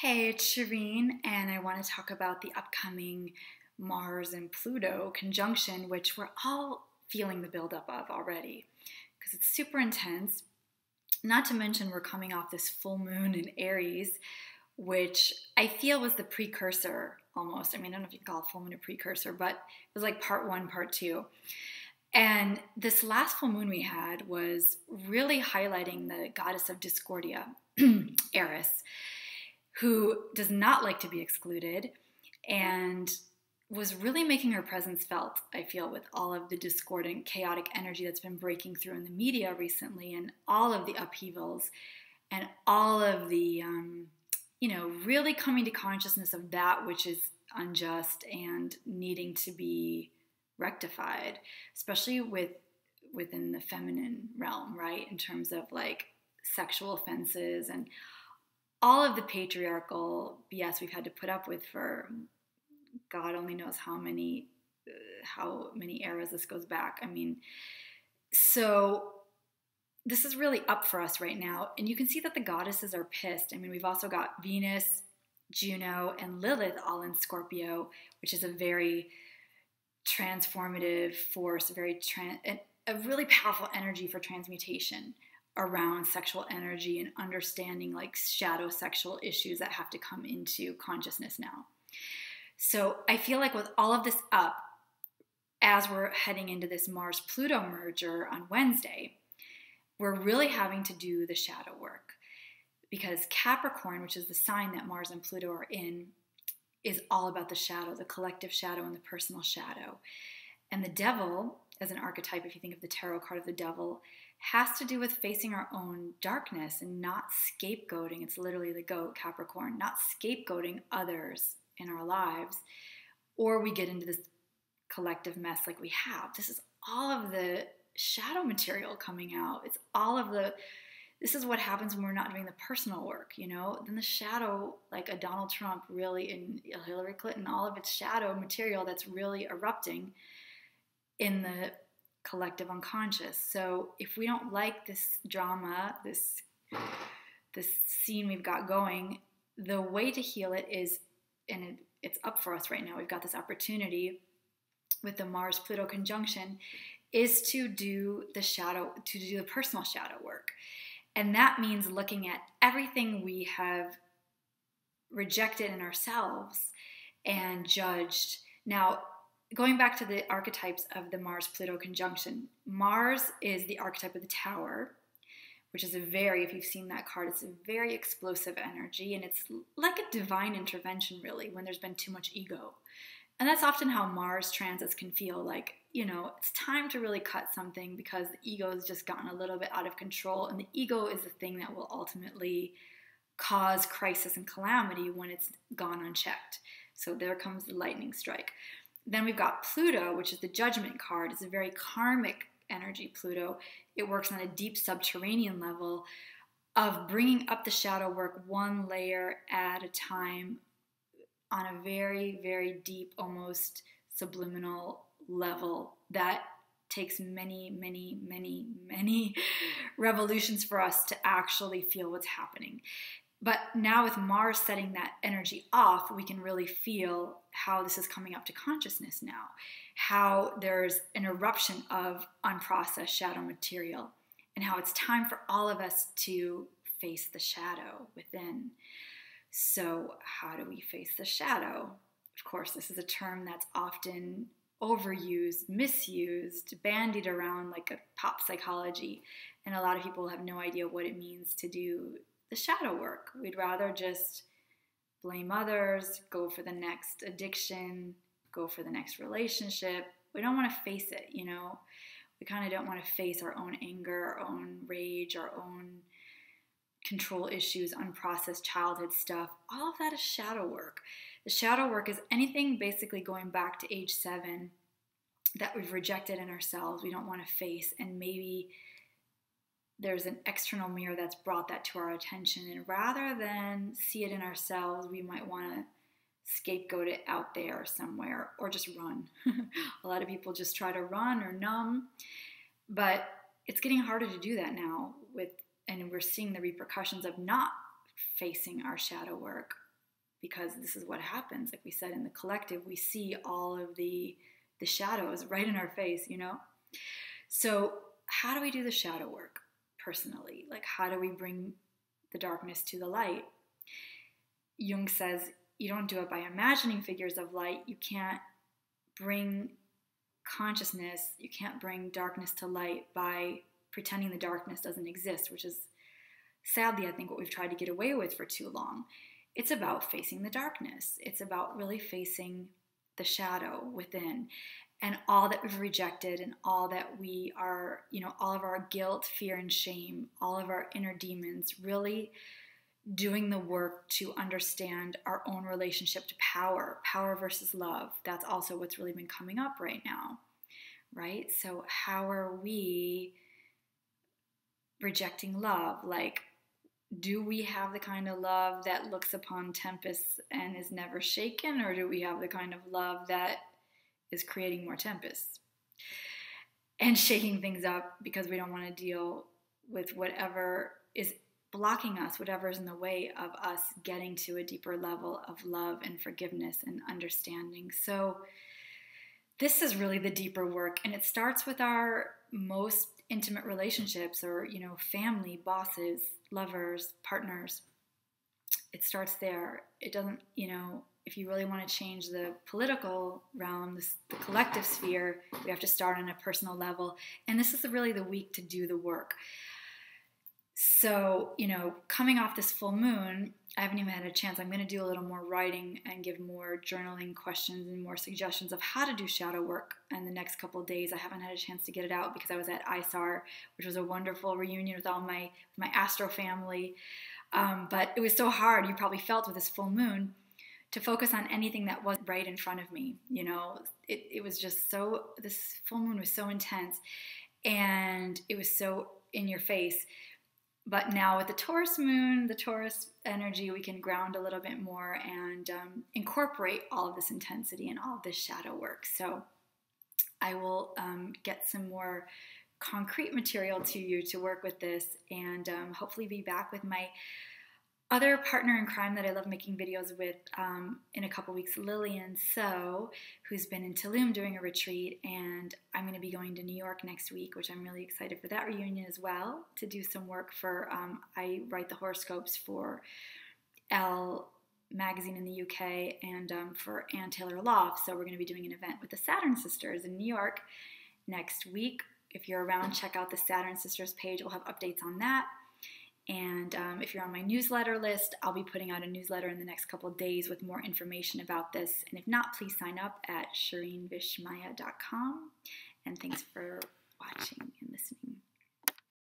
Hey, it's Shireen, and I want to talk about the upcoming Mars and Pluto conjunction, which we're all feeling the buildup of already because it's super intense. Not to mention, we're coming off this full moon in Aries, which I feel was the precursor almost. I mean, I don't know if you can call full moon a precursor, but it was like part one, part two. And this last full moon we had was really highlighting the goddess of discordia, Eris, who does not like to be excluded and was really making her presence felt, I feel, with all of the discordant, chaotic energy that's been breaking through in the media recently and all of the upheavals and all of the, really coming to consciousness of that which is unjust and needing to be rectified, especially within the feminine realm, right? In terms of like sexual offenses and all of the patriarchal BS we've had to put up with for God only knows how many eras this goes back. I mean, so this is really up for us right now, and you can see that the goddesses are pissed. I mean, we've also got Venus, Juno, and Lilith all in Scorpio, which is a very transformative force, a really powerful energy for transmutation around sexual energy and understanding like shadow sexual issues that have to come into consciousness now. So I feel like with all of this up, as we're heading into this Mars-Pluto merger on Wednesday, we're really having to do the shadow work because Capricorn, which is the sign that Mars and Pluto are in, is all about the shadow, the collective shadow and the personal shadow. And the devil, as an archetype, if you think of the tarot card of the devil, has to do with facing our own darkness and not scapegoating. It's literally the goat, Capricorn, not scapegoating others in our lives, or we get into this collective mess like we have. This is all of the shadow material coming out. This is what happens when we're not doing the personal work, Then the shadow, like a Donald Trump really, and Hillary Clinton, all of its shadow material that's really erupting in the collective unconscious. So if we don't like this drama, this scene we've got going, the way to heal it is, and it's up for us right now, we've got this opportunity with the Mars-Pluto conjunction, is to do the personal shadow work. And that means looking at everything we have rejected in ourselves and judged. Now, going back to the archetypes of the Mars-Pluto conjunction, Mars is the archetype of the Tower, which is if you've seen that card, it's a very explosive energy, and it's like a divine intervention, really, when there's been too much ego. And that's often how Mars transits can feel like, it's time to really cut something because the ego has just gotten a little bit out of control, and the ego is the thing that will ultimately cause crisis and calamity when it's gone unchecked. So there comes the lightning strike. Then we've got Pluto, which is the judgment card. It's a very karmic energy, Pluto. It works on a deep subterranean level of bringing up the shadow work one layer at a time on a very, very deep, almost subliminal level that takes many, many, many, many revolutions for us to actually feel what's happening. But now with Mars setting that energy off, we can really feel how this is coming up to consciousness now, how there's an eruption of unprocessed shadow material, and how it's time for all of us to face the shadow within. So how do we face the shadow? Of course, this is a term that's often overused, misused, bandied around like a pop psychology, and a lot of people have no idea what it means to do the shadow work. We'd rather just blame others, go for the next addiction, go for the next relationship. We don't want to face it, We kind of don't want to face our own anger, our own rage, our own control issues, unprocessed childhood stuff. All of that is shadow work. The shadow work is anything basically going back to age 7 that we've rejected in ourselves, we don't want to face, and maybe there's an external mirror that's brought that to our attention, and rather than see it in ourselves, we might want to scapegoat it out there somewhere or just run. A lot of people just try to run or numb, but it's getting harder to do that now and we're seeing the repercussions of not facing our shadow work because this is what happens. Like we said, in the collective, we see all of the shadows right in our face, you know? So how do we do the shadow work personally? Like, how do we bring the darkness to the light? Jung says you don't do it by imagining figures of light. You can't bring consciousness, you can't bring darkness to light by pretending the darkness doesn't exist, which is sadly, I think, what we've tried to get away with for too long. It's about facing the darkness. It's about really facing the shadow within and all that we've rejected and all that we are, you know, all of our guilt, fear, and shame, all of our inner demons, really doing the work to understand our own relationship to power, power versus love. That's also what's really been coming up right now, right? So how are we rejecting love? Like, do we have the kind of love that looks upon tempests and is never shaken, or do we have the kind of love that is creating more tempests and shaking things up because we don't want to deal with whatever is blocking us, whatever is in the way of us getting to a deeper level of love and forgiveness and understanding? So this is really the deeper work, and it starts with our most intimate relationships, or, you know, family, bosses, lovers, partners. It starts there. It doesn't, you know, if you really want to change the political realm, the collective sphere, we have to start on a personal level. And this is really the week to do the work. So, you know, coming off this full moon, I haven't even had a chance. I'm going to do a little more writing and give more journaling questions and more suggestions of how to do shadow work in the next couple of days. I haven't had a chance to get it out because I was at ISAR, which was a wonderful reunion with all my astro family. But it was so hard, you probably felt with this full moon, to focus on anything that was right in front of me. You know, it was just so, this full moon was so intense and it was so in your face. But now with the Taurus moon, the Taurus energy, we can ground a little bit more and incorporate all of this intensity and all of this shadow work. So I will get some more concrete material to you to work with this, and hopefully be back with my other partner in crime that I love making videos with in a couple weeks, Lillian So, who's been in Tulum doing a retreat, and I'm going to be going to New York next week, which I'm really excited for that reunion as well, to do some work for, I write the horoscopes for Elle magazine in the UK and for Ann Taylor Loft, so we're going to be doing an event with the Saturn Sisters in New York next week. If you're around, check out the Saturn Sisters page. We'll have updates on that. And if you're on my newsletter list, I'll be putting out a newsletter in the next couple of days with more information about this. And if not, please sign up at shireenvishmaya.com. And thanks for watching.